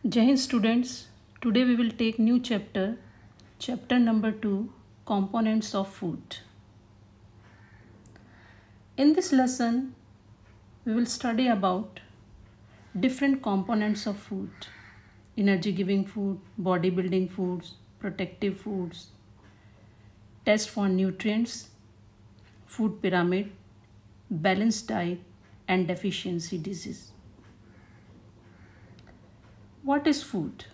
Jai Hind students, today we will take new chapter number 2, components of food. In this lesson, we will study about different components of food, energy giving food, bodybuilding foods, protective foods, test for nutrients, food pyramid, balanced diet, and deficiency disease. What is food?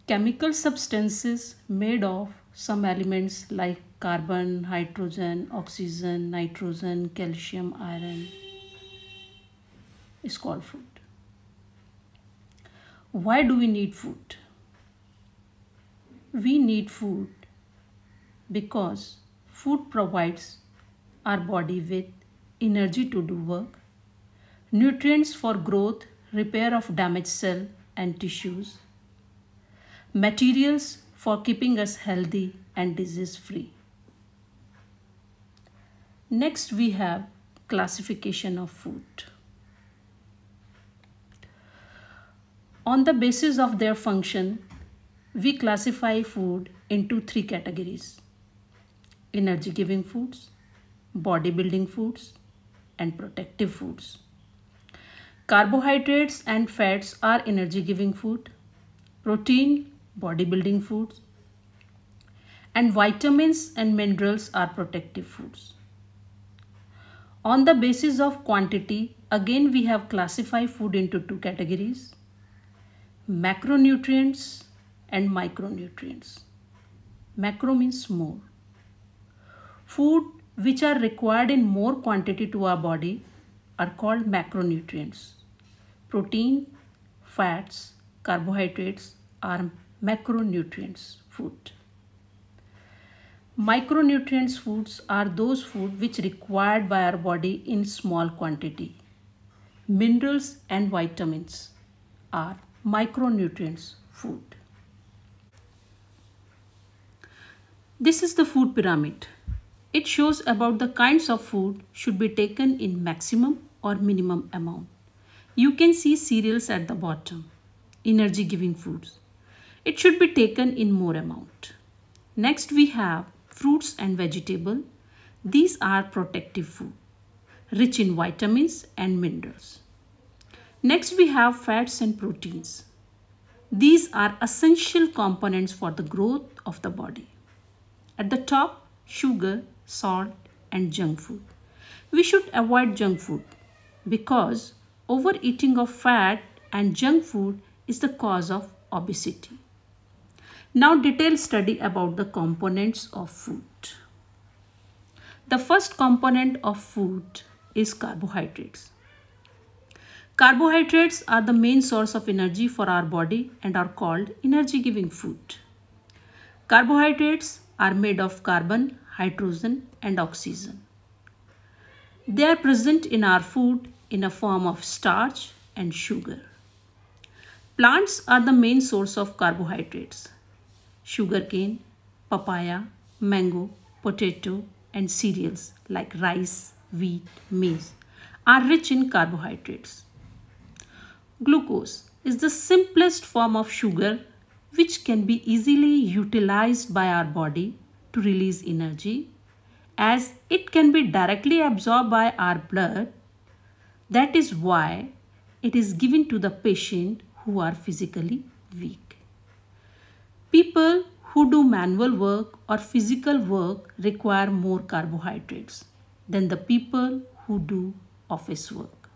Chemical substances made of some elements like carbon, hydrogen, oxygen, nitrogen, calcium, iron is called food. Why do we need food? We need food because food provides our body with energy to do work, nutrients for growth, repair of damaged cell and tissues, materials for keeping us healthy and disease free. Next we have classification of food. On the basis of their function, we classify food into 3 categories: energy giving foods, bodybuilding foods, and protective foods. Carbohydrates and fats are energy giving food, protein, bodybuilding foods, and vitamins and minerals are protective foods. On the basis of quantity, again we have classified food into 2 categories: macronutrients and micronutrients. Macro means more. Food which are required in more quantity to our body are called macronutrients. Protein, fats, carbohydrates are macronutrients food. Micronutrients foods are those food which required by our body in small quantity. Minerals and vitamins are micronutrients food. This is the food pyramid. It shows about the kinds of food should be taken in maximum or minimum amount. You can see cereals at the bottom, energy giving foods. It should be taken in more amount. Next we have fruits and vegetable. These are protective food, rich in vitamins and minerals. Next we have fats and proteins. These are essential components for the growth of the body. At the top, sugar, salt, and junk food. We should avoid junk food because overeating of fat and junk food is the cause of obesity. Now detailed study about the components of food. The first component of food is carbohydrates. Carbohydrates are the main source of energy for our body and are called energy giving food. Carbohydrates are made of carbon, hydrogen, and oxygen. They are present in our food in a form of starch and sugar. Plants are the main source of carbohydrates. Sugarcane, papaya, mango, potato, and cereals like rice, wheat, maize are rich in carbohydrates. Glucose is the simplest form of sugar which can be easily utilized by our body to release energy, as it can be directly absorbed by our blood. That is why it is given to the patient who are physically weak. People who do manual work or physical work require more carbohydrates than the people who do office work.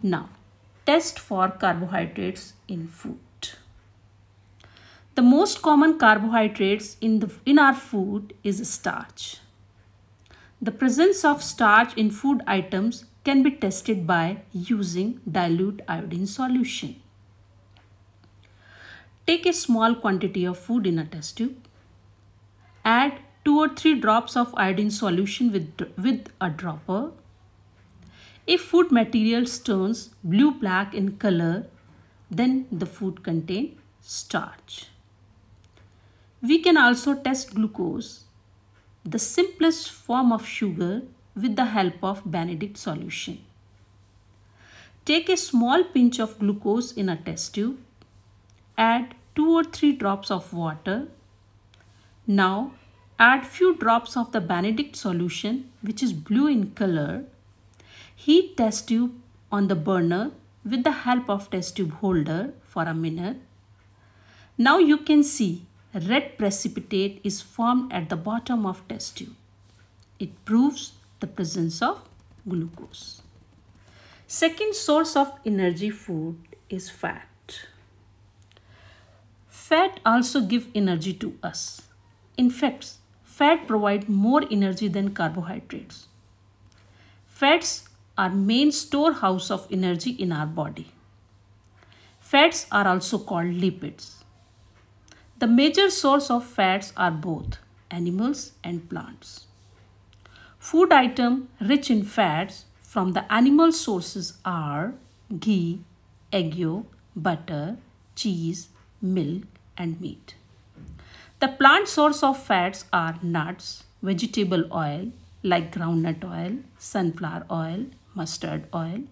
Now, test for carbohydrates in food. The most common carbohydrates in our food is starch. The presence of starch in food items can be tested by using dilute iodine solution. Take a small quantity of food in a test tube. Add 2 or 3 drops of iodine solution with a dropper. If food materials turns blue-black in color, then the food contains starch. We can also test glucose, the simplest form of sugar, with the help of Benedict solution. Take a small pinch of glucose in a test tube. Add 2 or 3 drops of water. Now add few drops of the Benedict solution, which is blue in color. Heat test tube on the burner with the help of test tube holder for a minute. Now you can see red precipitate is formed at the bottom of test tube. It proves the presence of glucose. Second source of energy food is fat. Fat also gives energy to us. In fact, fat provides more energy than carbohydrates. Fats are main storehouse of energy in our body. Fats are also called lipids. The major source of fats are both animals and plants. Food items rich in fats from the animal sources are ghee, egg yolk, butter, cheese, milk, and meat. The plant source of fats are nuts, vegetable oil like groundnut oil, sunflower oil, mustard oil.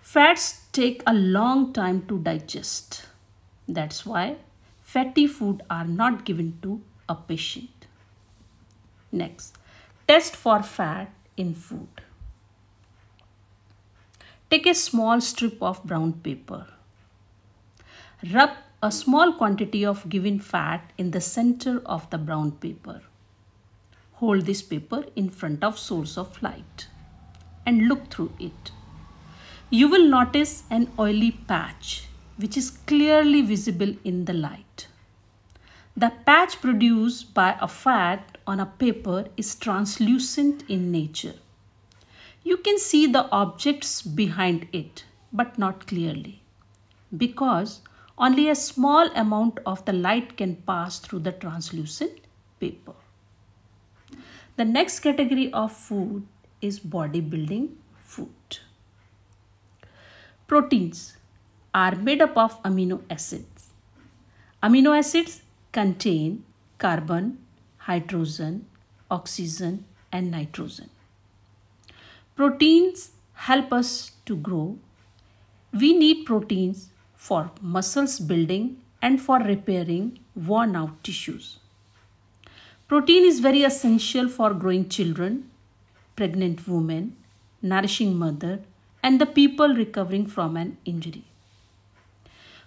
Fats take a long time to digest. That's why fatty food are not given to a patient. Next, test for fat in food. Take a small strip of brown paper. Rub a small quantity of given fat in the center of the brown paper. Hold this paper in front of source of light and look through it. You will notice an oily patch which is clearly visible in the light. The patch produced by a fat on a paper is translucent in nature. You can see the objects behind it, but not clearly, because only a small amount of the light can pass through the translucent paper. The next category of food is bodybuilding food. Proteins are made up of amino acids. Amino acids contain carbon, hydrogen, oxygen, and nitrogen. Proteins help us to grow. We need proteins for muscles building and for repairing worn out tissues. Protein is very essential for growing children, pregnant women, nourishing mother, and the people recovering from an injury.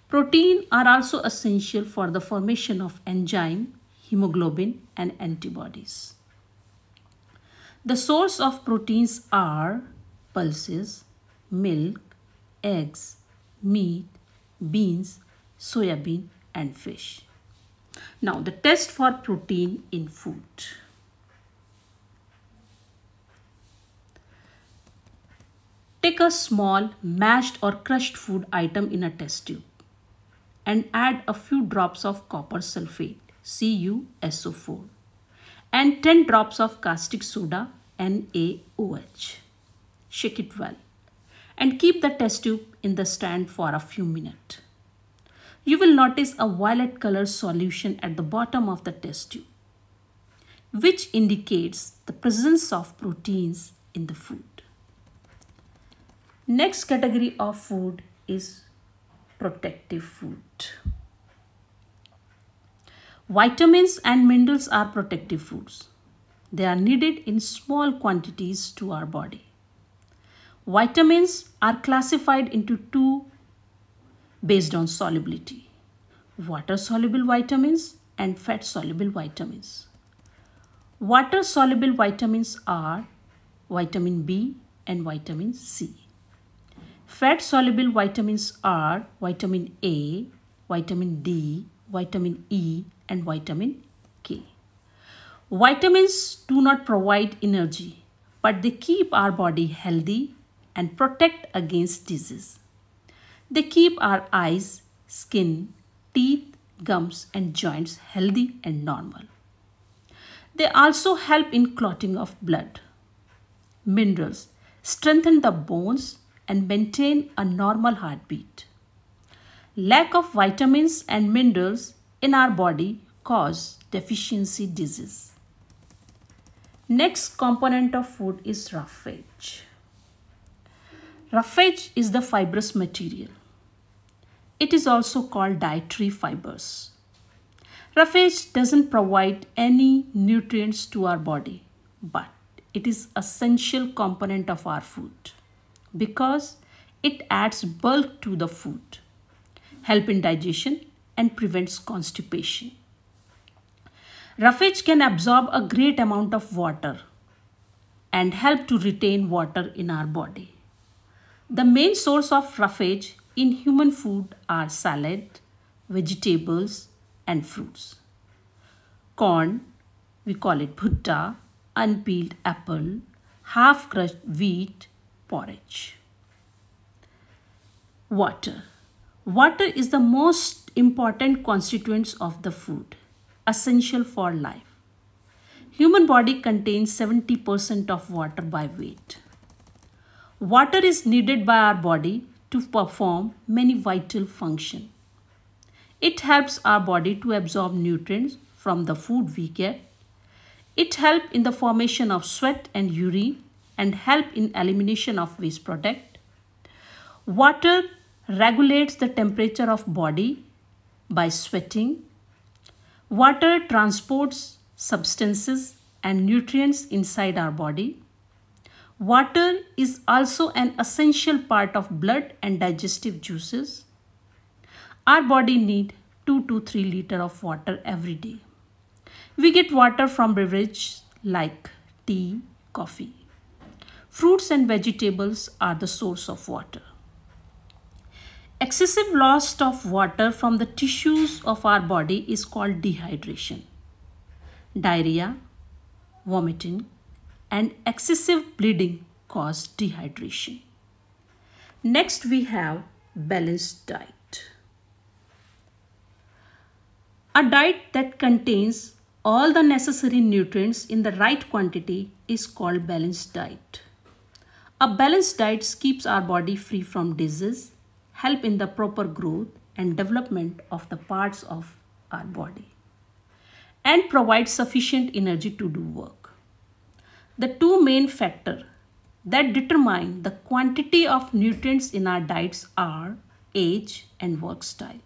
Protein are also essential for the formation of enzyme, hemoglobin, and antibodies. The source of proteins are pulses, milk, eggs, meat, beans, soya bean, and fish. Now the test for protein in food. Take a small mashed or crushed food item in a test tube and add a few drops of copper sulfate, CuSO4, and 10 drops of caustic soda, NaOH. Shake it well and keep the test tube in the stand for a few minutes. You will notice a violet color solution at the bottom of the test tube, which indicates the presence of proteins in the food. Next category of food is protective food. Vitamins and minerals are protective foods. They are needed in small quantities to our body. Vitamins are classified into two based on solubility: water-soluble vitamins and fat-soluble vitamins. Water-soluble vitamins are vitamin B and vitamin C. Fat-soluble vitamins are vitamin A, vitamin D, vitamin E, and vitamin K. Vitamins do not provide energy, but they keep our body healthy and protect against disease. They keep our eyes, skin, teeth, gums, and joints healthy and normal. They also help in clotting of blood. Minerals strengthen the bones and maintain a normal heartbeat. Lack of vitamins and minerals in our body cause deficiency disease. Next component of food is rough veg. Roughage is the fibrous material. It is also called dietary fibers. Roughage doesn't provide any nutrients to our body, but it is an essential component of our food because it adds bulk to the food, help in digestion, and prevents constipation. Roughage can absorb a great amount of water and help to retain water in our body. The main source of roughage in human food are salad, vegetables, and fruits. Corn, we call it bhutta, unpeeled apple, half crushed wheat, porridge. Water. Water is the most important constituent of the food, essential for life. Human body contains 70% of water by weight. Water is needed by our body to perform many vital functions. It helps our body to absorb nutrients from the food we get. It helps in the formation of sweat and urine and help in elimination of waste product. Water regulates the temperature of body by sweating. Water transports substances and nutrients inside our body. Water is also an essential part of blood and digestive juices. Our body needs 2 to 3 liters of water every day. We get water from beverages like tea, coffee. Fruits and vegetables are the source of water. Excessive loss of water from the tissues of our body is called dehydration. Diarrhea, vomiting, and excessive bleeding cause dehydration. Next, we have balanced diet. A diet that contains all the necessary nutrients in the right quantity is called balanced diet. A balanced diet keeps our body free from disease, help in the proper growth and development of the parts of our body, and provides sufficient energy to do work. The two main factors that determine the quantity of nutrients in our diets are age and work style.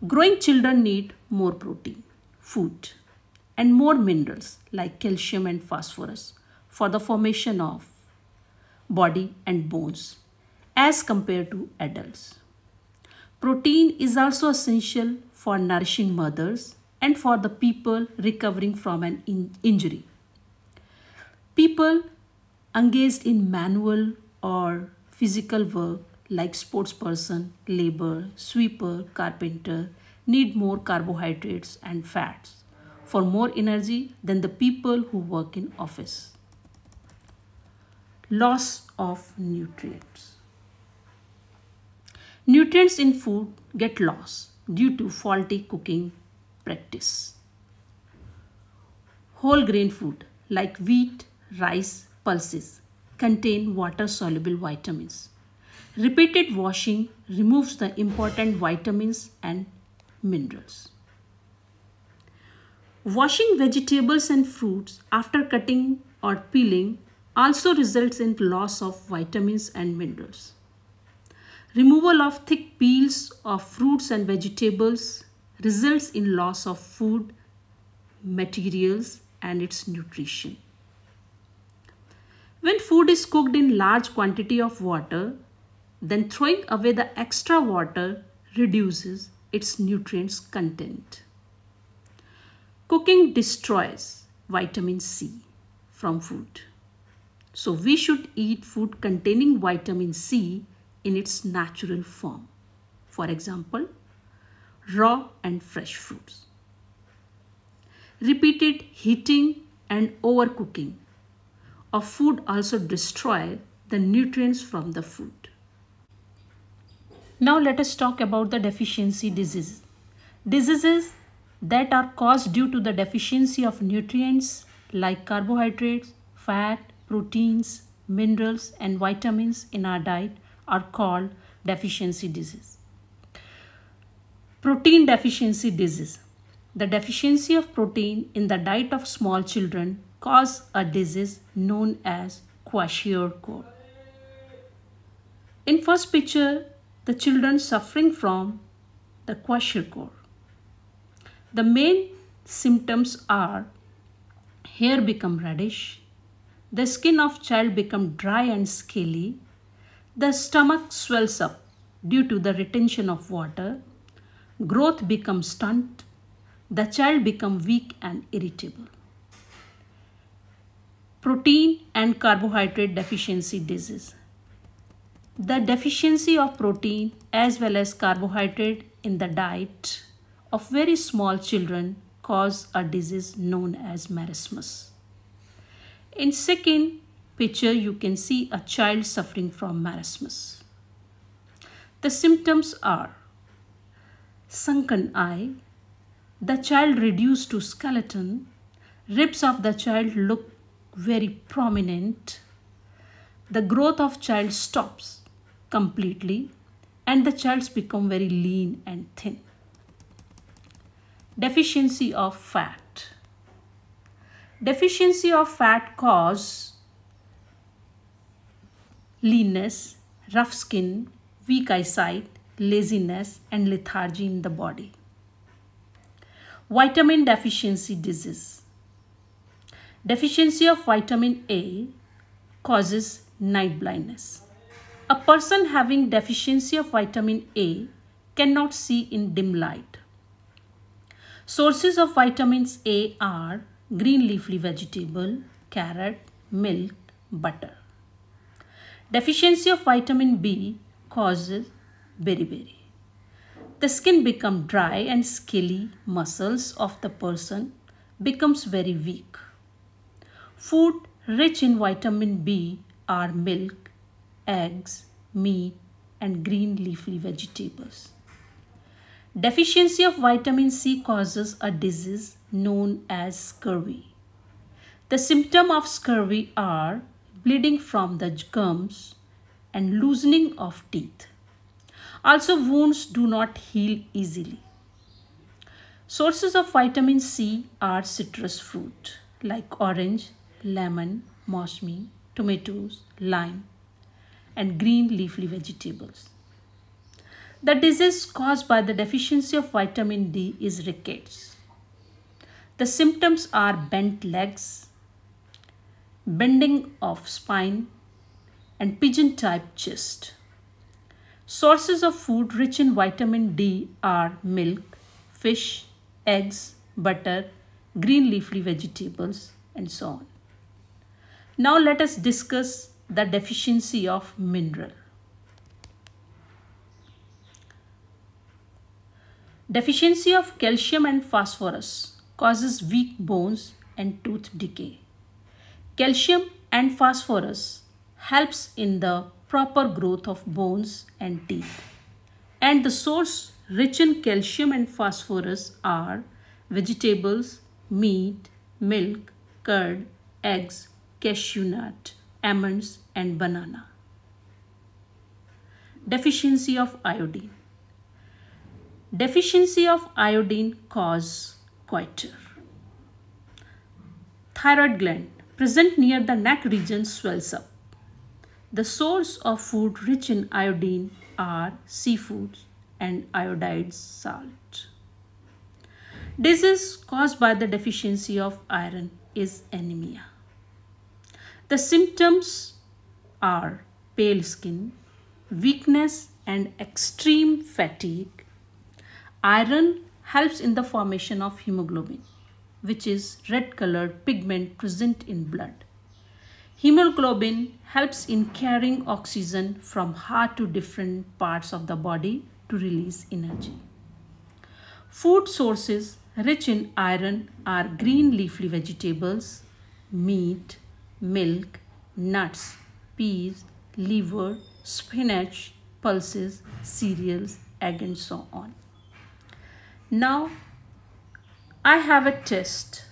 Growing children need more protein, food, and more minerals like calcium and phosphorus for the formation of body and bones as compared to adults. Protein is also essential for nourishing mothers and for the people recovering from an injury. People engaged in manual or physical work like sportsperson, labor, sweeper, carpenter need more carbohydrates and fats for more energy than the people who work in office. Loss of nutrients. Nutrients in food get lost due to faulty cooking practice. Whole grain food like wheat, rice, pulses contain water-soluble vitamins. Repeated washing removes the important vitamins and minerals. Washing vegetables and fruits after cutting or peeling also results in loss of vitamins and minerals. Removal of thick peels of fruits and vegetables results in loss of food materials and its nutrition. When food is cooked in large quantity of water, then throwing away the extra water reduces its nutrients content. Cooking destroys vitamin C from food. So we should eat food containing vitamin C in its natural form. For example, raw and fresh fruits. Repeated heating and overcooking of food also destroy the nutrients from the food. Now let us talk about the deficiency diseases. Diseases that are caused due to the deficiency of nutrients like carbohydrates, fat, proteins, minerals, and vitamins in our diet are called deficiency disease. Protein deficiency disease. The deficiency of protein in the diet of small children cause a disease known as kwashiorkor. In first picture, the children suffering from the kwashiorkor. The main symptoms are hair become reddish, the skin of child become dry and scaly, the stomach swells up due to the retention of water, growth becomes stunted, the child become weak and irritable. Protein and carbohydrate deficiency disease. The deficiency of protein as well as carbohydrate in the diet of very small children cause a disease known as marasmus. In second picture, you can see a child suffering from marasmus. The symptoms are sunken eye, the child reduced to skeleton, ribs of the child look very prominent, the growth of child stops completely, and the child become very lean and thin. Deficiency of fat. Deficiency of fat cause leanness, rough skin, weak eyesight, laziness, and lethargy in the body. Vitamin deficiency disease. Deficiency of vitamin A causes night blindness. A person having deficiency of vitamin A cannot see in dim light. Sources of vitamins A are green leafy vegetable, carrot, milk, butter. Deficiency of vitamin B causes beriberi. The skin becomes dry and scaly, muscles of the person becomes very weak. Food rich in vitamin B are milk, eggs, meat, and green leafy vegetables. Deficiency of vitamin C causes a disease known as scurvy. The symptoms of scurvy are bleeding from the gums and loosening of teeth. Also, wounds do not heal easily. Sources of vitamin C are citrus fruit like orange, lemon, mosmi, tomatoes, lime, and green leafy vegetables. The disease caused by the deficiency of vitamin D is rickets. The symptoms are bent legs, bending of spine, and pigeon-type chest. Sources of food rich in vitamin D are milk, fish, eggs, butter, green leafy vegetables, and so on. Now let us discuss the deficiency of mineral. Deficiency of calcium and phosphorus causes weak bones and tooth decay. Calcium and phosphorus helps in the proper growth of bones and teeth. And the source rich in calcium and phosphorus are vegetables, meat, milk, curd, eggs, cashew nut, almonds, and banana. Deficiency of iodine. Deficiency of iodine causes goiter. Thyroid gland present near the neck region swells up. The source of food rich in iodine are seafoods and iodized salt. Disease caused by the deficiency of iron is anemia. The symptoms are pale skin, weakness, and extreme fatigue. Iron helps in the formation of hemoglobin, which is red-colored pigment present in blood. Hemoglobin helps in carrying oxygen from heart to different parts of the body to release energy. Food sources rich in iron are green leafy vegetables, meat, milk, nuts, peas, liver, spinach, pulses, cereals, egg, and so on. Now, I have a test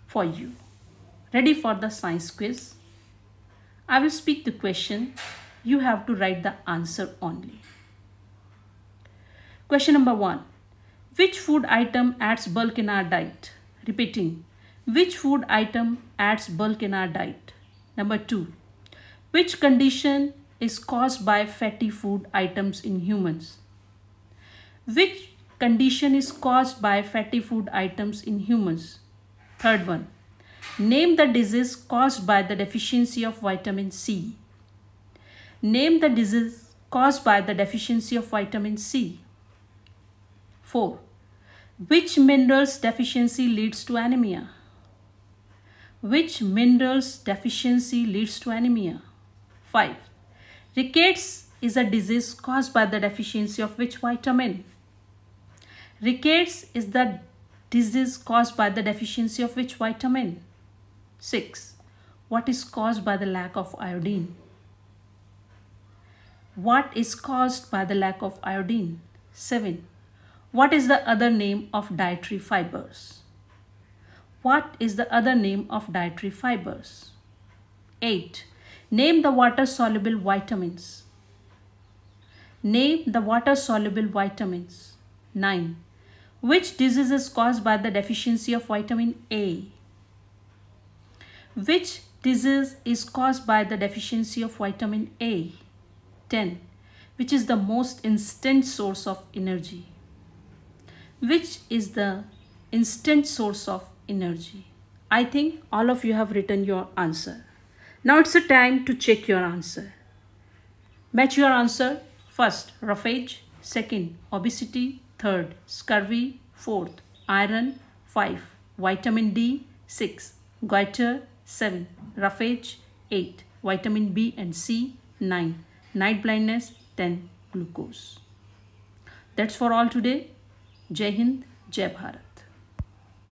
for you. Ready for the science quiz? I will speak the question. You have to write the answer only. Question number 1. Which food item adds bulk in our diet? Repeating. Which food item adds bulk in our diet? Number 2. Which condition is caused by fatty food items in humans? Which condition is caused by fatty food items in humans? Third one. Name the disease caused by the deficiency of vitamin C. Name the disease caused by the deficiency of vitamin C. 4. Which minerals deficiency leads to anemia? Which minerals deficiency leads to anemia? 5. Rickets is a disease caused by the deficiency of which vitamin? Rickets is the disease caused by the deficiency of which vitamin? 6. What is caused by the lack of iodine? What is caused by the lack of iodine? 7. What is the other name of dietary fibers? What is the other name of dietary fibers? 8. Name the water-soluble vitamins. Name the water-soluble vitamins. 9. Which disease is caused by the deficiency of vitamin A? Which disease is caused by the deficiency of vitamin A? 10. Which is the most instant source of energy? Which is the instant source of energy? I think all of you have written your answer. Now it's a time to check your answer. Match your answer. First, roughage. Second, obesity. Third, scurvy. Fourth, iron. 5, vitamin D. 6, goiter. 7, roughage. 8, vitamin B and C. 9, night blindness. 10, glucose. That's for all today. Jai Hind, Jai Bharat.